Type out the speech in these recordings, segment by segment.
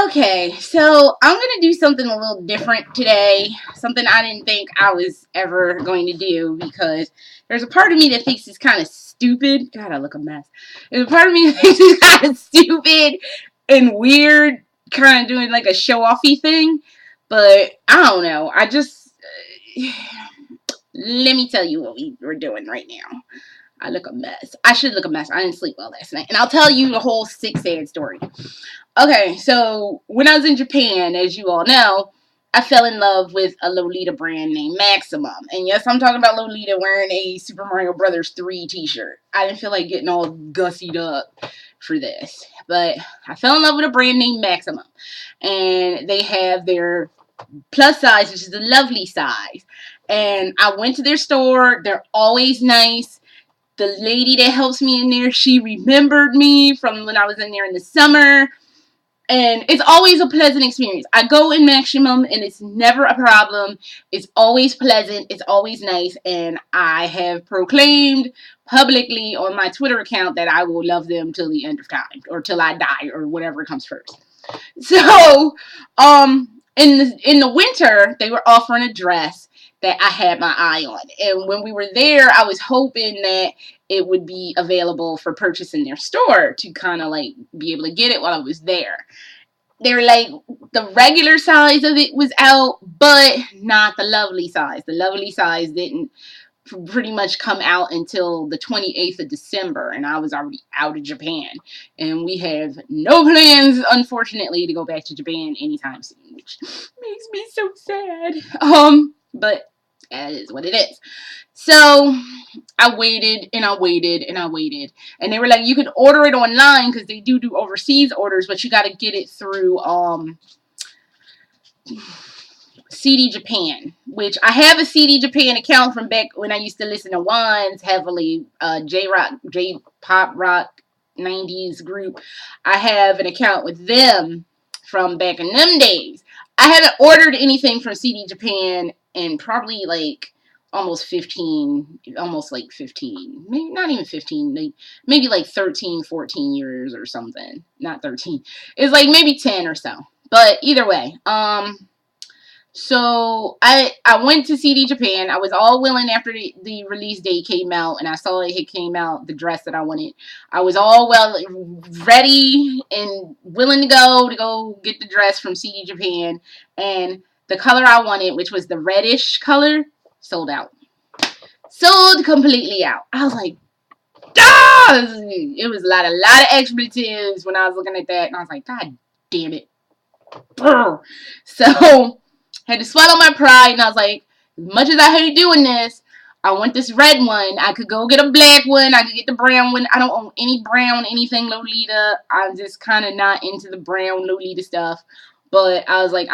Okay, so I'm going to do something a little different today. Something I didn't think I was ever going to do because there's a part of me that thinks it's kind of stupid. God, I look a mess. There's a part of me that thinks it's kind of stupid and weird, kind of doing like a show-offy thing. But I don't know. Let me tell you what we're doing right now. I look a mess. I should look a mess. I didn't sleep well last night. And I'll tell you the whole sick, sad story. Okay, so when I was in Japan, as you all know, I fell in love with a Lolita brand named Maximum. And yes, I'm talking about Lolita wearing a Super Mario Brothers 3 t-shirt. I didn't feel like getting all gussied up for this. But I fell in love with a brand named Maximum. And they have their plus size, which is the lovely size. And I went to their store. They're always nice. The lady that helps me in there, she remembered me from when I was in there in the summer. And it's always a pleasant experience. I go in Maximum and it's never a problem. It's always pleasant. It's always nice. And I have proclaimed publicly on my Twitter account that I will love them till the end of time. Or till I die or whatever comes first. So, in the winter, they were offering a dress that I had my eye on. And when we were there, I was hoping that it would be available for purchase in their store to kind of like be able to get it while I was there. They're like, the regular size of it was out, but not the lovely size. The lovely size didn't pretty much come out until the 28th of December, and I was already out of Japan. And we have no plans, unfortunately, to go back to Japan anytime soon, which makes me so sad. But that is what it is. So I waited and I waited and I waited. And they were like, you can order it online because they do overseas orders, but you got to get it through CD Japan, which I have a CD Japan account from back when I used to listen to Wands heavily, J-pop rock 90s group. I have an account with them from back in them days. I haven't ordered anything from CD Japan in probably like almost 15, maybe not even 15, maybe like 13, 14 years or something. Not 13. It's like maybe 10 or so. But either way, so I went to CD Japan. I was all willing after the release date came out and I saw it came out, the dress that I wanted. I was all ready and willing to go get the dress from CD Japan. And the color I wanted, which was the reddish color, sold out. Sold completely out. I was like, ah! It was a lot of expletives when I was looking at that. And I was like, God damn it. Brr. So had to swallow my pride, and I was like, as much as I hate doing this, I want this red one. I could go get a black one. I could get the brown one. I don't own any brown anything Lolita. I'm just kind of not into the brown Lolita stuff. But I was like,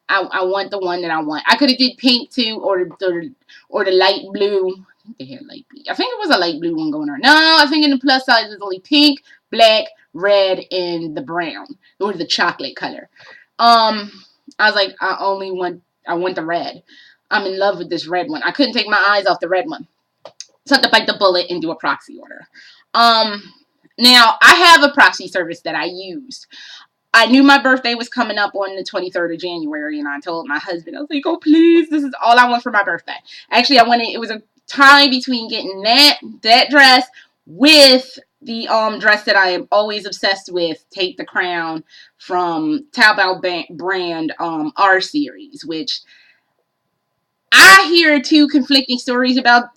I want the one that I want. I could have did pink too, or the light blue. I think they had light blue. I think it was a light blue one going on. No, I think in the plus size it's only pink, black, red, and the brown, or the chocolate color. I was like, I want the red. I'm in love with this red one. I couldn't take my eyes off the red one. So I had to bite the bullet and do a proxy order. Now, I have a proxy service that I used. I knew my birthday was coming up on the 23rd of January, and I told my husband, I was like, oh, please, this is all I want for my birthday. Actually, it was a tie between getting that dress with the dress that I am always obsessed with, Take the Crown, from Taobao brand R series, which I hear two conflicting stories about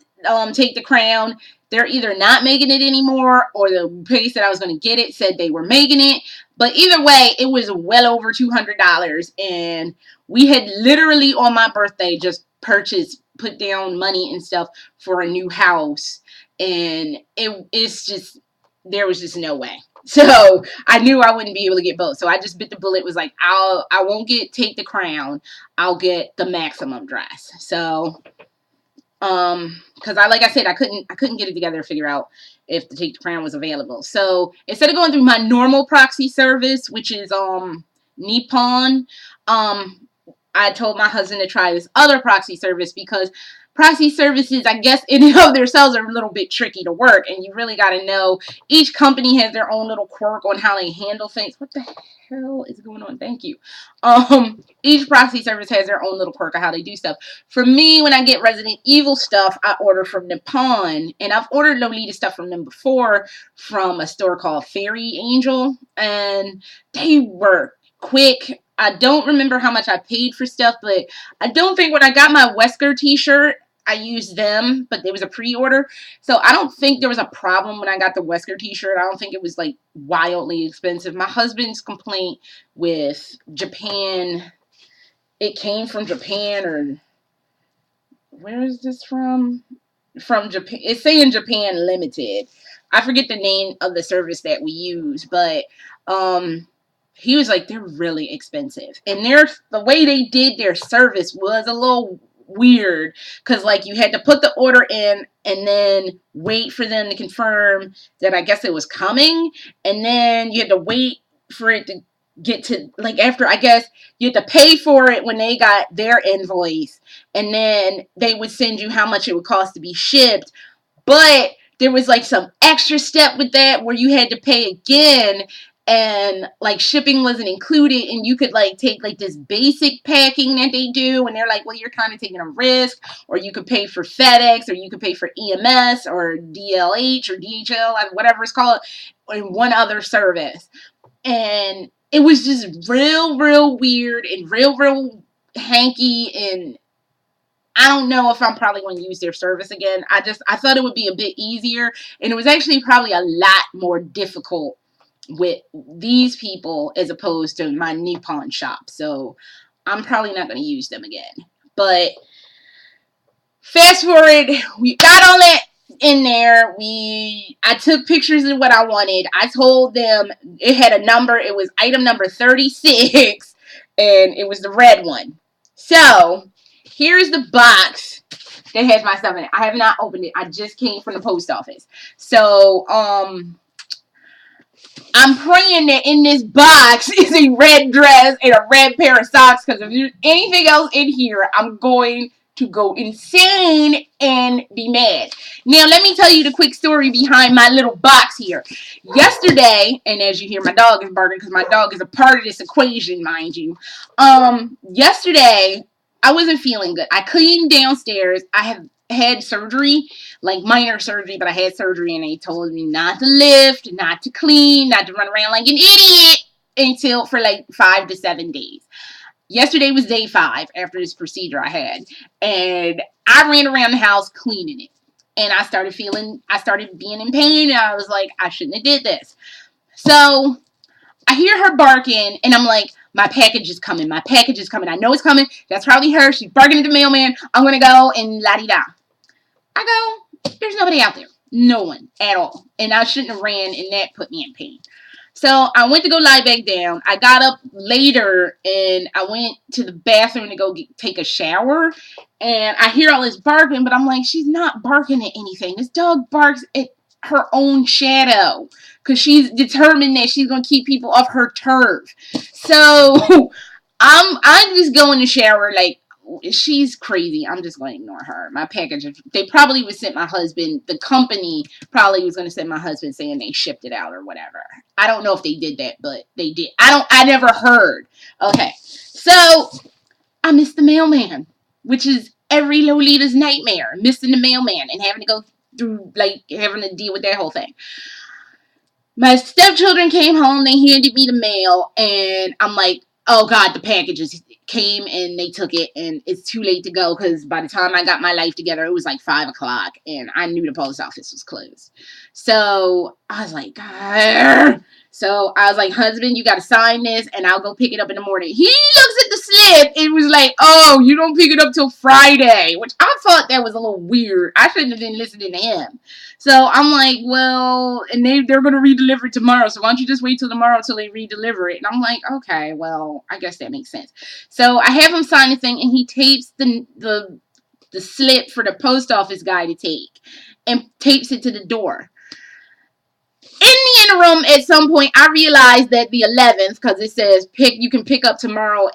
Take the Crown. They're either not making it anymore, or the place that I was going to get it said they were making it. But either way, it was well over $200, and we had literally on my birthday just put down money and stuff for a new house, and it's just, there was just no way. So I knew I wouldn't be able to get both. So I just bit the bullet. Was like, I won't get Take the Crown. I'll get the Maximum dress. So, because like I said, I couldn't get it together to figure out if the Take the Crown was available. So instead of going through my normal proxy service, which is Nippon, I told my husband to try this other proxy service because Proxy services, I guess, in and of themselves are a little bit tricky to work, and you really got to know each company has their own little quirk on how they handle things. What the hell is going on? Thank you. Each proxy service has their own little quirk of how they do stuff. For me, when I get Resident Evil stuff, I order from Nippon, and I've ordered Lolita stuff from them before from a store called Fairy Angel, and they were quick. I don't remember how much I paid for stuff, but I don't think when I got my Wesker t-shirt, I used them, but there was a pre-order. So I don't think there was a problem when I got the Wesker t-shirt. I don't think it was like wildly expensive. My husband's complaint with Japan, it came from Japan, or where is this from? From Japan. It's saying Japan Limited. I forget the name of the service that we use, but he was like, they're really expensive. And the way they did their service was a little weird, because like you had to put the order in and then wait for them to confirm that I guess it was coming, and then you had to wait for it to get to, like, after, I guess you had to pay for it when they got their invoice, and then they would send you how much it would cost to be shipped. But there was like some extra step with that where you had to pay again, and like shipping wasn't included, and you could like take like this basic packing that they do, and they're like, well, you're kind of taking a risk, or you could pay for FedEx, or you could pay for EMS or DLH or DHL, whatever it's called, and one other service. And it was just real weird and real hanky, and I don't know if I'm probably going to use their service again. I thought it would be a bit easier, and it was actually probably a lot more difficult with these people as opposed to my Nippon shop. So I'm probably not going to use them again. But fast forward, we got all that in there. I took pictures of what I wanted. I told them it had a number. It was item number 36, and it was the red one. So here's the box that has my stuff in it. I have not opened it. I just came from the post office. So, I'm praying that in this box is a red dress and a red pair of socks, because if there's anything else in here, I'm going to go insane and be mad. Now, let me tell you the quick story behind my little box here. Yesterday, and as you hear, my dog is barking because my dog is a part of this equation, mind you. Yesterday, I wasn't feeling good. I cleaned downstairs. I have had surgery, like minor surgery, but I had surgery, and they told me not to lift, not to clean, not to run around like an idiot for like 5 to 7 days. Yesterday was day 5 after this procedure I had, and I ran around the house cleaning it, and I started being in pain, and I was like, I shouldn't have did this. So I hear her barking, and I'm like, my package is coming. My package is coming. I know it's coming. That's probably her. She's barking at the mailman. I'm going to go and la-di-da. I go, there's nobody out there. No one at all. And I shouldn't have ran, and that put me in pain. So I went to go lie back down. I got up later, and I went to the bathroom to go take a shower. And I hear all this barking, but I'm like, she's not barking at anything. This dog barks at her own shadow, because she's determined that she's going to keep people off her turf. So I'm just going to shower like, she's crazy. I'm just going to ignore her. My package, they probably would send my husband, the company probably was going to send my husband saying they shipped it out or whatever. I don't know if they did that, but they did. I never heard. Okay. So I missed the mailman, which is every Lolita's nightmare, missing the mailman and having to go through, like, having to deal with that whole thing. My stepchildren came home, they handed me the mail, and I'm like, oh God, the packages came and they took it, and it's too late to go, because by the time I got my life together, it was like 5 o'clock, and I knew the post office was closed. So I was like, God. So I was like, husband, you got to sign this, and I'll go pick it up in the morning. He looks at the slip. It was like, oh, you don't pick it up till Friday, which I thought that was a little weird. I shouldn't have been listening to him. So I'm like, well, and they're going to redeliver it tomorrow. So why don't you just wait till tomorrow till they redeliver it? And I'm like, okay, well, I guess that makes sense. So I have him sign the thing, and he tapes the slip for the post office guy to take and tapes it to the door. In the interim, at some point, I realized that the 11th, because it says you can pick up tomorrow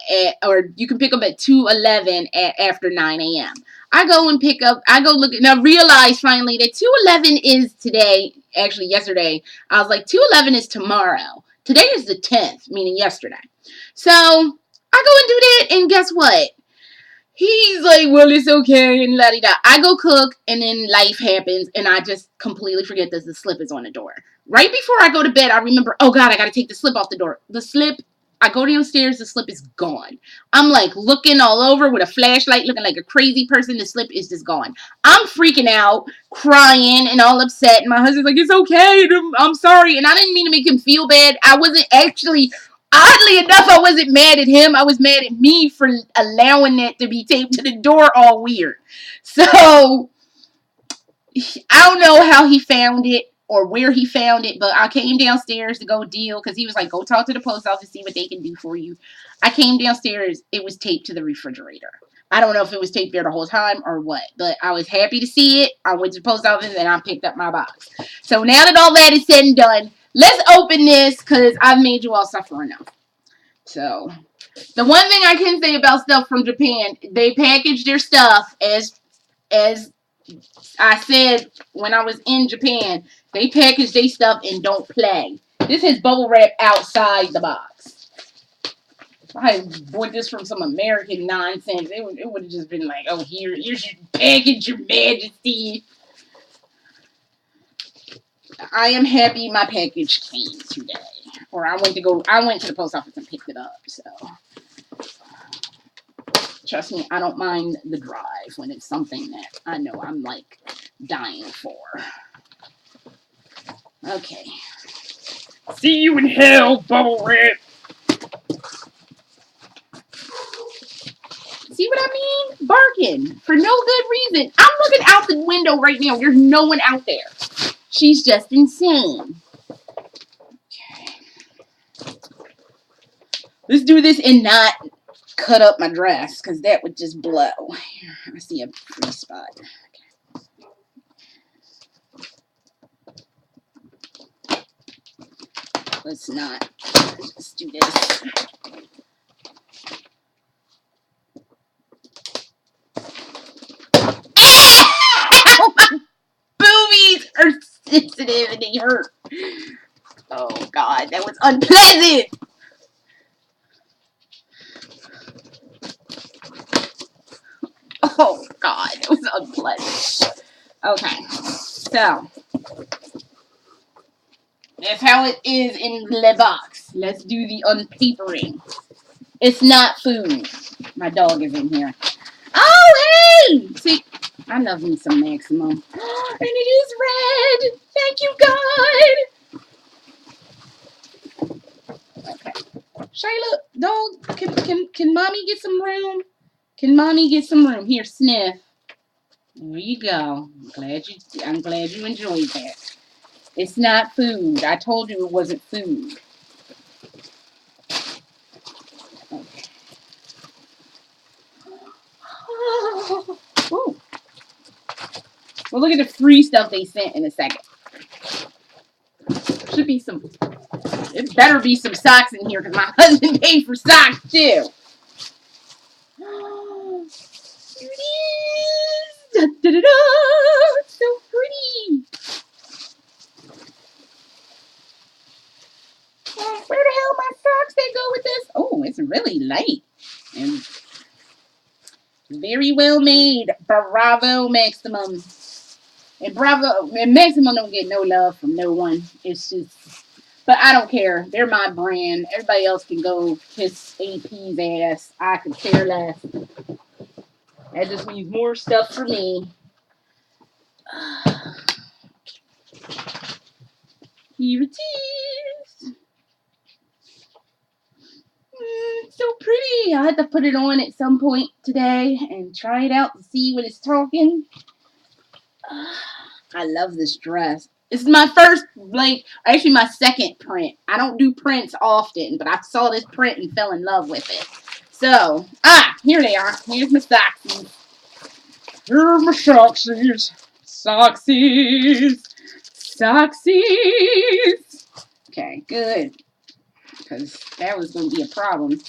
or you can pick up at 2:11 after 9 a.m. I go and pick up, I go look, and I realize finally that 211 is today, actually yesterday. I was like, 211 is tomorrow. Today is the 10th, meaning yesterday. So I go and do that, and guess what? He's like, well, it's okay, and la di da. I go cook, and then life happens, and I just completely forget that the slip is on the door. Right before I go to bed, I remember, oh God, I gotta take the slip off the door. The slip, I go downstairs, the slip is gone. I'm like looking all over with a flashlight, looking like a crazy person. The slip is just gone. I'm freaking out, crying, and all upset. And my husband's like, it's okay, I'm sorry. And I didn't mean to make him feel bad. I wasn't actually, oddly enough, I wasn't mad at him. I was mad at me for allowing it to be taped to the door all weird. So I don't know how he found it or where he found it, but I came downstairs to go deal because he was like, go talk to the post office, see what they can do for you. I came downstairs. It was taped to the refrigerator. I don't know if it was taped there the whole time or what, but I was happy to see it. I went to the post office and I picked up my box. So now that all that is said and done, let's open this because I've made you all suffer enough. So the one thing I can say about stuff from Japan, they package their stuff as I said when I was in Japan, they package their stuff and don't play. This has bubble wrap outside the box. If I bought this from some American nonsense, it would have just been like, oh, here's your package, your majesty. I am happy my package came today. Or I went to the post office and picked it up, so. Trust me, I don't mind the drive when it's something that I know I'm like dying for. Okay. See you in hell, bubble wrap. See what I mean? Barking for no good reason. I'm looking out the window right now. There's no one out there. She's just insane. Okay. Let's do this and not cut up my dress because that would just blow. Here, I see a free spot. Let's not. Let's do this. My boobies are sensitive and they hurt. Oh God, that was unpleasant. Oh God, it was unpleasant. Okay, so that's how it is in the box. Let's do the unpapering. It's not food. My dog is in here. Oh, hey! See, I love me some Maximum. And it is red. Thank you, God. Okay. Shayla, dog, can mommy get some room? Can mommy get some room? Here, sniff. There you go. I'm glad you enjoyed that. It's not food. I told you it wasn't food. Okay. Ooh. We'll look at the free stuff they sent in a second. Should be some. It better be some socks in here because my husband paid for socks too. Here it is. Da, da, da, da. It's so pretty. Where the hell are my socks that go with this? Oh, it's really light and very well made. Bravo, Maximum. And Bravo and Maximum don't get no love from no one. It's just, but I don't care. They're my brand. Everybody else can go kiss AP's ass. I could care less. That just means more stuff for me. Here it is. So pretty. I had to put it on at some point today and try it out to see what it's talking. I love this dress. This is my first, actually my second print. I don't do prints often, but I saw this print and fell in love with it. So, here they are. Here's my socksies. Here are my socksies. Socksies. Socksies. Okay, good. Because that was going to be a problem.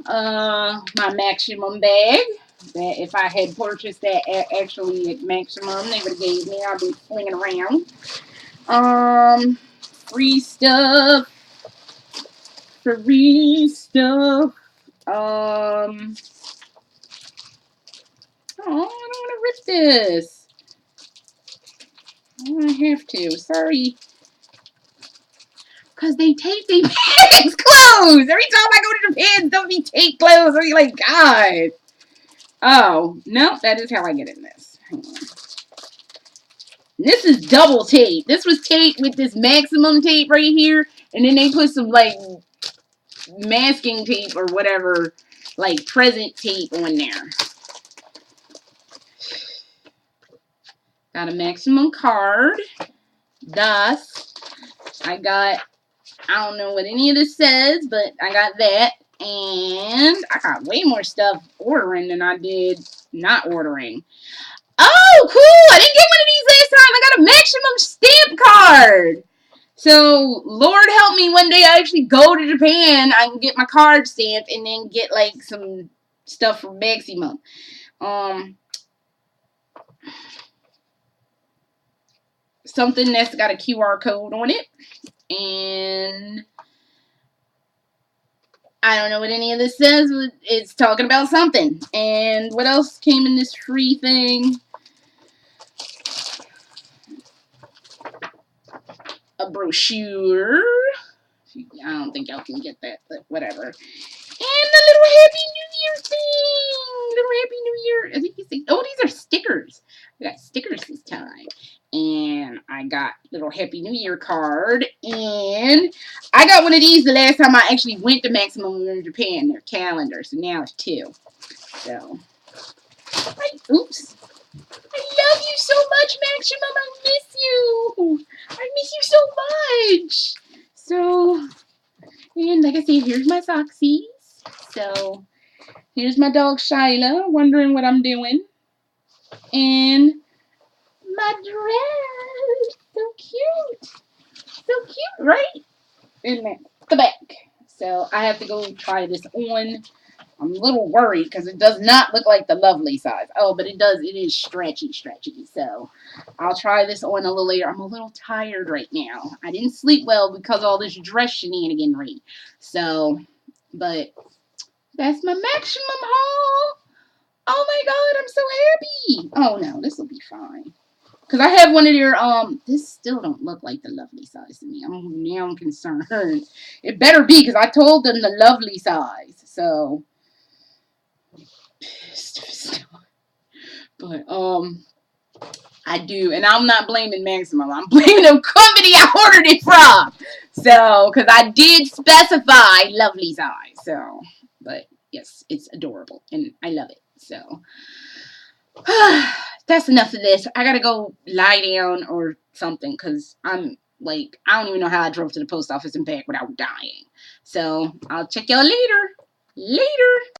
My Maximum bag. That if I had purchased that actually at Maximum, they would have gave me. I'll be flinging around. Free stuff. Free stuff. Oh, I don't want to rip this. I don't have to. Sorry. Because they tape their bags closed. Every time I go to Japan, don't be tape closed. I'm like, God. Oh, no, that is how I get in this. Hang on. This is double tape. This was taped with this Maximum tape right here. And then they put some, like, masking tape or whatever, like, present tape on there. Got a Maximum card. Thus, I don't know what any of this says, but I got that. And I got way more stuff ordering than I did not ordering. Oh, cool! I didn't get one of these last time. I got a Maximum stamp card. So, Lord help me, one day I actually go to Japan, I can get my card stamped and then get, like, some stuff from Maximum. Something that's got a QR code on it. And I don't know what any of this says. It's talking about something. And what else came in this free thing? A brochure. I don't think y'all can get that, but whatever. And the little Happy New Year thing. Little Happy New Year. I think you say, oh, these are stickers. I got stickers this time. And I got little Happy New Year card. And I got one of these the last time I actually went to Maximum in Japan. Their calendar. So now it's 2. So, oops. I love you so much, Maximum. I miss you. I miss you so much. So, and like I said, here's my socksies. So, here's my dog Shyla, wondering what I'm doing. And my dress. So cute. So cute, right? And that's the back. So, I have to go try this on. I'm a little worried because it does not look like the lovely size. Oh, but it does. It is stretchy. So I'll try this on a little later. I'm a little tired right now. I didn't sleep well because of all this dress shenaniganry. So, but that's my Maximum haul. Oh my God, I'm so happy. Oh no, this will be fine. Because I have one of their, this still don't look like the lovely size to me. I'm concerned. It better be because I told them the lovely size. So, but I do, and I'm not blaming Maximum. I'm blaming the company I ordered it from. So, because I did specify lovely size. So, but yes, it's adorable, and I love it. So, that's enough of this. I gotta go lie down or something because I'm like, I don't even know how I drove to the post office and back without dying. So, I'll check y'all later. Later.